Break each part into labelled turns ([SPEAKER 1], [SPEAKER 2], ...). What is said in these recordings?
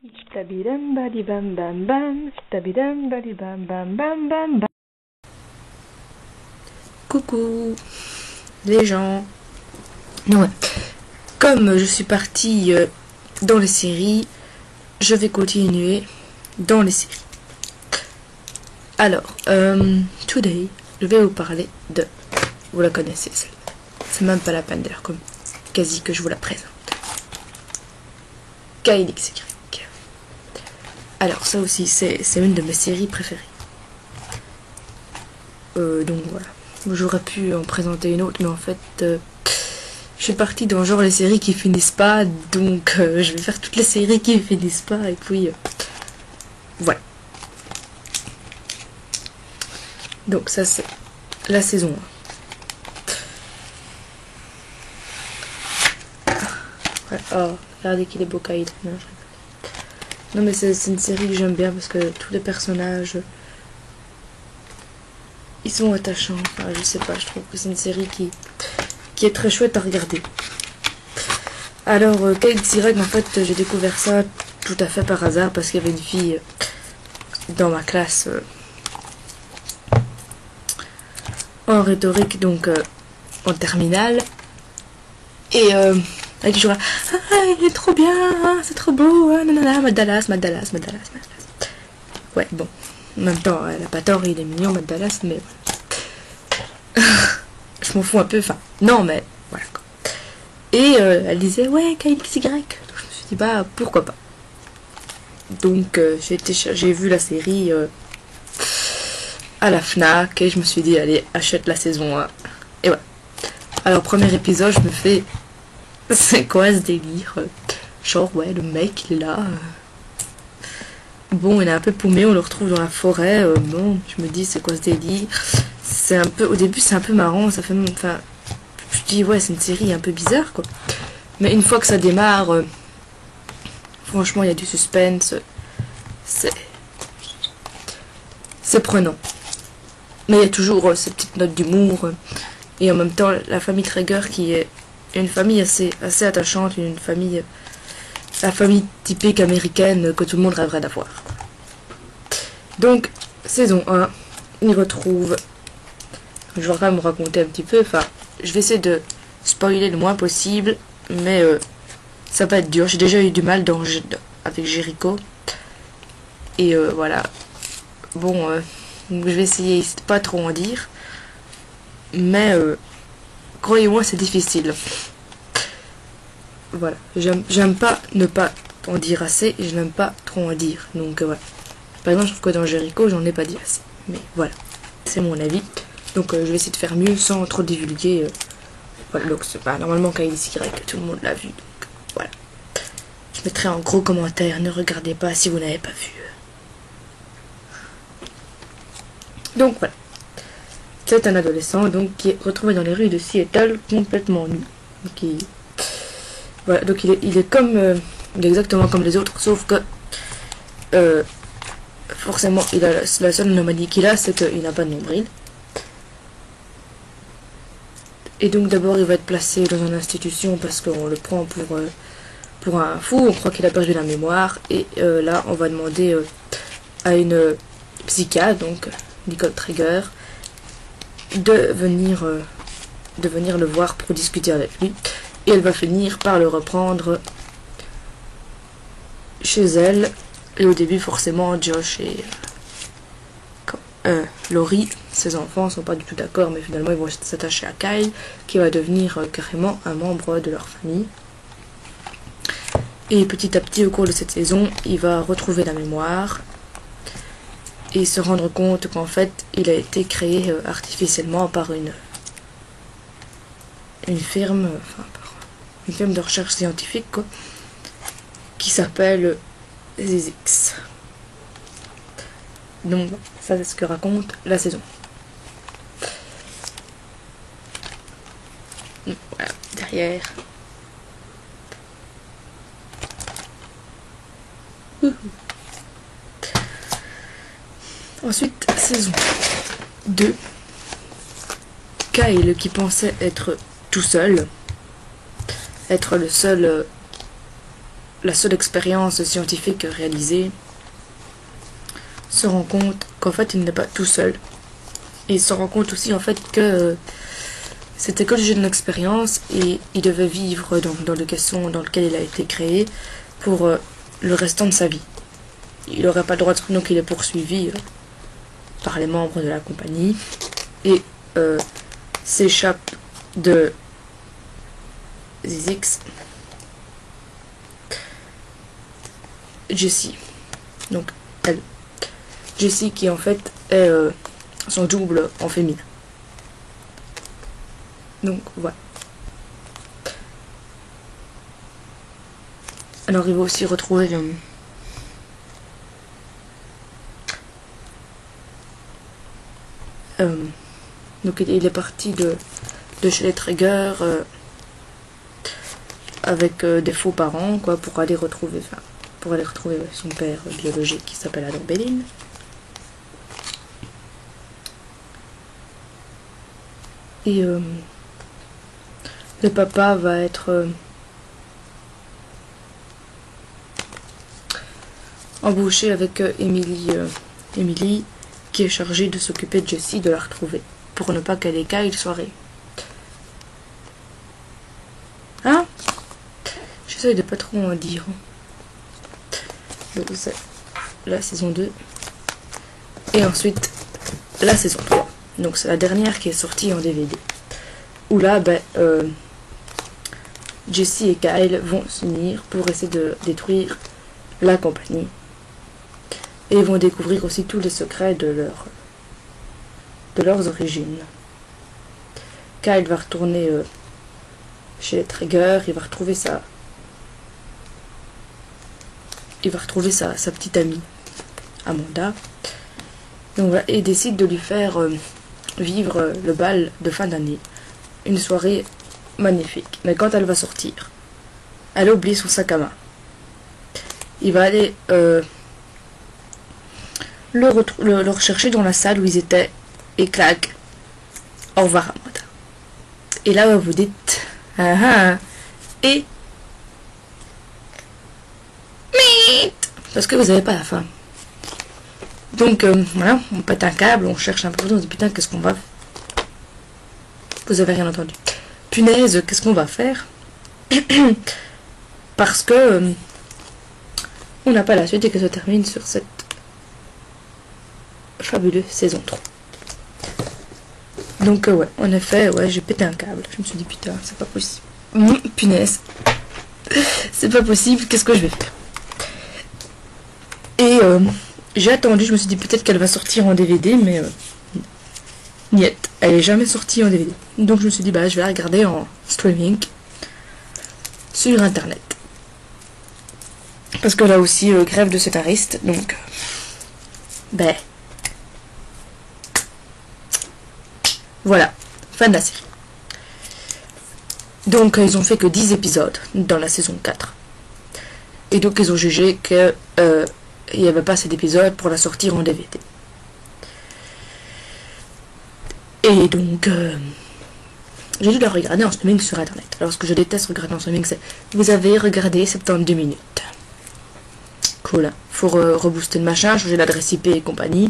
[SPEAKER 1] Stabidam badi bam bam bam, stabidam badi bam bam bam bam bam.
[SPEAKER 2] Coucou les gens. Non, ouais. Comme je suis partie dans les séries, je vais continuer dans les séries. Alors, today, je vais vous parler de... Vous la connaissez, celle-là. C'est même pas la peine d'ailleurs, comme quasi que je vous la présente. Kylie XY. Alors, ça aussi, c'est une de mes séries préférées. Donc voilà. J'aurais pu en présenter une autre, mais en fait, je suis partie dans genre les séries qui finissent pas, donc je vais faire toutes les séries qui finissent pas, et puis voilà. Donc ça c'est la saison 1. Ouais, oh, regardez qu'il est beau Kyle. Non mais c'est une série que j'aime bien parce que tous les personnages... ils sont attachants, enfin, je sais pas, je trouve que c'est une série qui est très chouette à regarder. Alors, KXY, en fait, j'ai découvert ça tout à fait par hasard parce qu'il y avait une fille dans ma classe en rhétorique, donc en terminale. Et elle dit genre, ah, il est trop bien, hein, c'est trop beau, hein, nanana, Madalas. Ouais, bon, en même temps, elle a pas tort, il est mignon, Madalas, mais voilà. Je m'en fous un peu, enfin, non, mais voilà quoi. Et elle disait, ouais, KXY. Donc je me suis dit, bah, pourquoi pas. Donc j'ai vu la série à la FNAC et je me suis dit, allez, achète la saison 1. Et voilà. Alors, premier épisode, je me fais, c'est quoi ce délire? Genre, ouais, le mec, il est là. Bon, il est un peu paumé, on le retrouve dans la forêt. Bon, je me dis, c'est quoi ce délire? C'est un peu, au début, c'est un peu marrant, ça fait, enfin, je dis, ouais, c'est une série un peu bizarre, quoi. Mais une fois que ça démarre, franchement, il y a du suspense. C'est prenant. Mais il y a toujours ces petites notes d'humour. Et en même temps, la famille Traeger qui est une famille assez attachante, la famille typique américaine que tout le monde rêverait d'avoir. Donc, saison 1, on y retrouve... Je vais quand même vous raconter un petit peu. Enfin, je vais essayer de spoiler le moins possible, mais ça va être dur. J'ai déjà eu du mal avec Jericho. Et voilà. Bon, je vais essayer de pas trop en dire. Mais croyez-moi, c'est difficile. Voilà. J'aime pas ne pas en dire assez et je n'aime pas trop en dire. Donc voilà. Par exemple, je trouve que dans Jericho, j'en ai pas dit assez. Mais voilà. C'est mon avis. Donc je vais essayer de faire mieux sans trop divulguer. Voilà. Donc c'est pas normalement KXY, tout le monde l'a vu. Donc voilà. Je mettrai en gros commentaire. Ne regardez pas si vous n'avez pas vu. Donc voilà. C'est un adolescent donc qui est retrouvé dans les rues de Seattle complètement nu. Donc, voilà, donc il est comme il est exactement comme les autres, sauf que forcément la seule anomalie qu'il a, c'est qu'il n'a pas de nombril. Et donc d'abord il va être placé dans une institution parce qu'on le prend pour un fou, on croit qu'il a perdu la mémoire. Et là on va demander à une psychiatre, donc Nicole Traeger, de venir le voir pour discuter avec lui. Et elle va finir par le reprendre chez elle. Et au début, forcément, Josh et Laurie, ses enfants, sont pas du tout d'accord, mais finalement, ils vont s'attacher à Kyle, qui va devenir carrément un membre de leur famille. Et petit à petit, au cours de cette saison, il va retrouver la mémoire et se rendre compte qu'en fait, il a été créé artificiellement par une firme, une firme de recherche scientifique, quoi, qui s'appelle ZX. Donc ça c'est ce que raconte la saison. Donc, voilà, derrière. Ensuite, saison 2. Kyle qui pensait être tout seul, être le seul la seule expérience scientifique réalisée, se rend compte qu'en fait il n'est pas tout seul. Et il se rend compte aussi en fait que c'était que le jeu d'une expérience et il devait vivre dans le caisson dans lequel il a été créé pour le restant de sa vie. Il n'aurait pas le droit de... Donc il est poursuivi par les membres de la compagnie et s'échappe de Zizix Jessie. Donc elle. Jessie qui en fait est son double en féminin. Donc voilà. Alors il va aussi retrouver donc il est parti de chez les Traeger avec des faux parents quoi pour aller retrouver son père biologique qui s'appelle Adam Bellin. Et le papa va être embauché avec Emily qui est chargée de s'occuper de Jessie, de la retrouver pour ne pas qu'elle écaille soirée. Hein? J'essaye de pas trop en dire. Donc c'est la saison 2 et ensuite la saison 3. Donc c'est la dernière qui est sortie en DVD. Où là, Jessie et Kyle vont s'unir pour essayer de détruire la compagnie. Et ils vont découvrir aussi tous les secrets de leurs origines. Kyle va retourner chez les Traeger, il va retrouver sa petite amie, Amanda. Donc voilà, et décide de lui faire vivre le bal de fin d'année. Une soirée magnifique. Mais quand elle va sortir, elle a oublié son sac à main. Il va aller le rechercher dans la salle où ils étaient et clac, au revoir Amanda. Et là vous dites et parce que vous n'avez pas la fin. Donc voilà, on pète un câble, on cherche un peu, on se dit putain qu'est-ce qu'on va... Vous avez rien entendu. Punaise, qu'est-ce qu'on va faire? Parce que on n'a pas la suite et que ça termine sur cette fabuleuse saison 3. Donc ouais, en effet, ouais, j'ai pété un câble. Je me suis dit putain, c'est pas possible. Punaise. C'est pas possible, qu'est-ce que je vais faire? Et j'ai attendu, je me suis dit peut-être qu'elle va sortir en DVD, mais niet, elle est jamais sortie en DVD. Donc je me suis dit bah je vais la regarder en streaming sur internet. Parce que là aussi grève de scénariste, donc voilà, fin de la série. Donc ils ont fait que 10 épisodes dans la saison 4. Et donc ils ont jugé que il n'y avait pas assez d'épisodes pour la sortir en DVD. Et donc j'ai dû la regarder en streaming sur internet. Alors ce que je déteste regarder en streaming, c'est vous avez regardé 72 minutes. Cool, hein. Faut rebooster le machin, changer l'adresse IP et compagnie.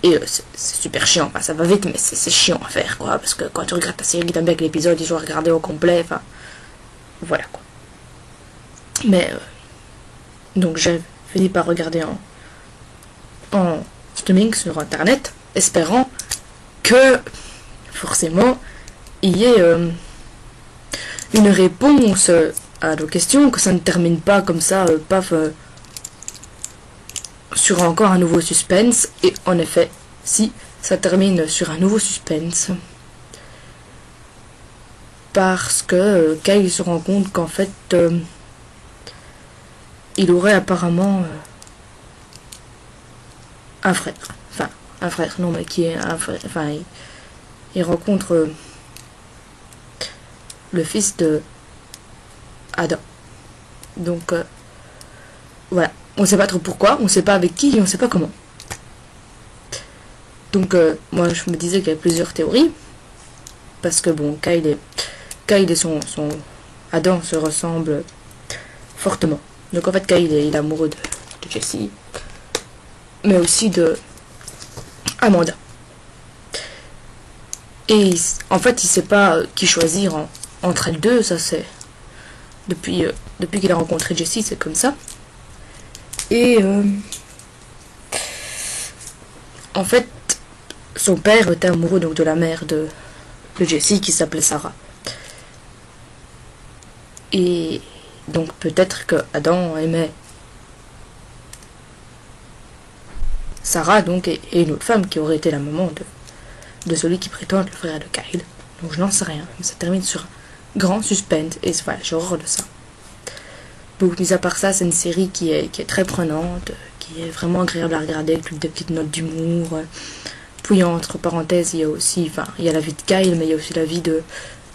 [SPEAKER 2] Et c'est super chiant, enfin, ça va vite, mais c'est chiant à faire, quoi. Parce que quand tu regardes ta série, t'aimes bien que l'épisode, il soit regardé au complet, enfin, voilà, quoi. Mais, donc j'ai fini par regarder en streaming sur internet, espérant que, forcément, il y ait une réponse à nos questions, que ça ne termine pas comme ça, paf, sur encore un nouveau suspense. Et en effet, si ça termine sur un nouveau suspense, parce que Kyle se rend compte qu'en fait il aurait apparemment un frère, enfin un frère, non mais qui est un frère, enfin il rencontre le fils de Adam. Donc voilà. On sait pas trop pourquoi, on sait pas avec qui, on sait pas comment. Donc moi je me disais qu'il y avait plusieurs théories. Parce que bon, Kyle et son Adam se ressemblent fortement. Donc en fait, Kyle il est amoureux de Jessie, mais aussi de Amanda. Et en fait, il sait pas qui choisir entre elles deux. Ça, c'est depuis qu'il a rencontré Jessie, c'est comme ça. Et en fait, son père était amoureux donc de la mère de Jessie qui s'appelait Sarah. Et donc peut-être que Adam aimait Sarah donc et une autre femme qui aurait été la maman de celui qui prétend être le frère de Kyle. Donc je n'en sais rien, mais ça termine sur un grand suspense et voilà, j'ai horreur de ça. Donc mis à part ça, c'est une série qui est très prenante, qui est vraiment agréable à regarder avec des petites notes d'humour. Puis entre parenthèses, il y a aussi, enfin, il y a la vie de Kyle, mais il y a aussi la vie de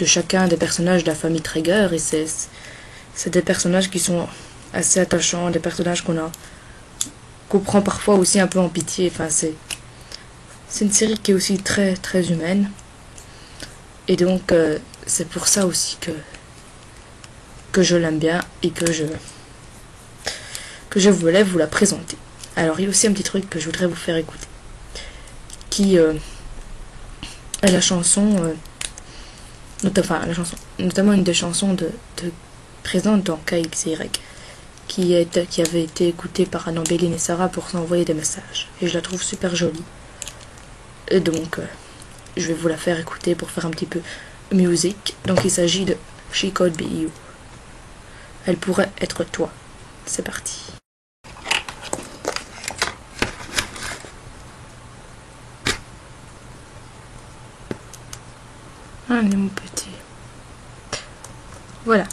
[SPEAKER 2] chacun des personnages de la famille Traeger, et c'est des personnages qui sont assez attachants, des personnages qu'on prend parfois aussi un peu en pitié. Enfin, c'est une série qui est aussi très très humaine, et donc c'est pour ça aussi que je l'aime bien et que je voulais vous la présenter. Alors il y a aussi un petit truc que je voudrais vous faire écouter, qui est la chanson, notamment une des chansons de présente dans KXY, qui avait été écoutée par Annabelle et Sarah pour s'envoyer des messages, et je la trouve super jolie. Et donc je vais vous la faire écouter pour faire un petit peu musique. Donc il s'agit de She Could Be You. Elle pourrait être toi. C'est parti. Allez mon petit. Voilà.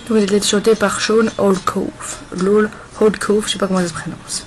[SPEAKER 2] Donc elle était chantée par Sean Oldcove. Oldcove, je sais pas comment ça se prononce.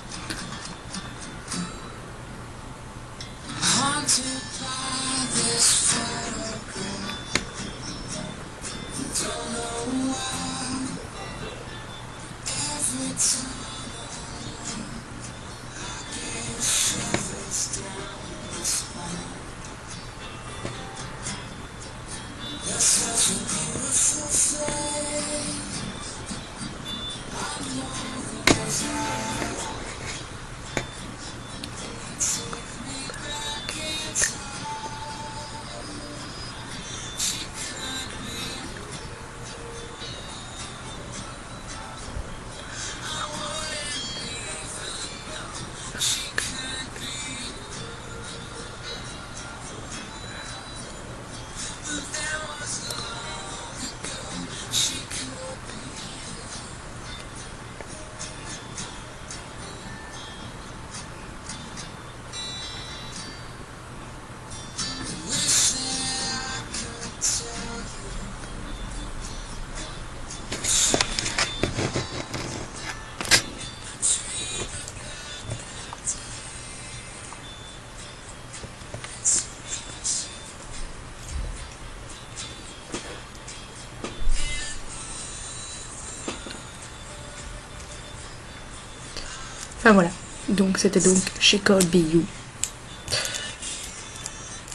[SPEAKER 2] Enfin voilà, donc c'était donc She Could Be You.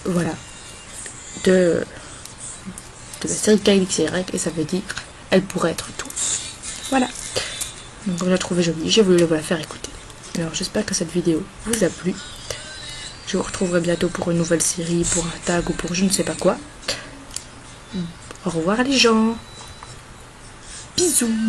[SPEAKER 2] Voilà, de la série KXY, et ça veut dire elle pourrait être tout. Voilà, donc je la trouvais jolie, j'ai voulu vous la faire écouter. Alors j'espère que cette vidéo vous a plu. Je vous retrouverai bientôt pour une nouvelle série, pour un tag ou pour je ne sais pas quoi. Au revoir les gens, bisous.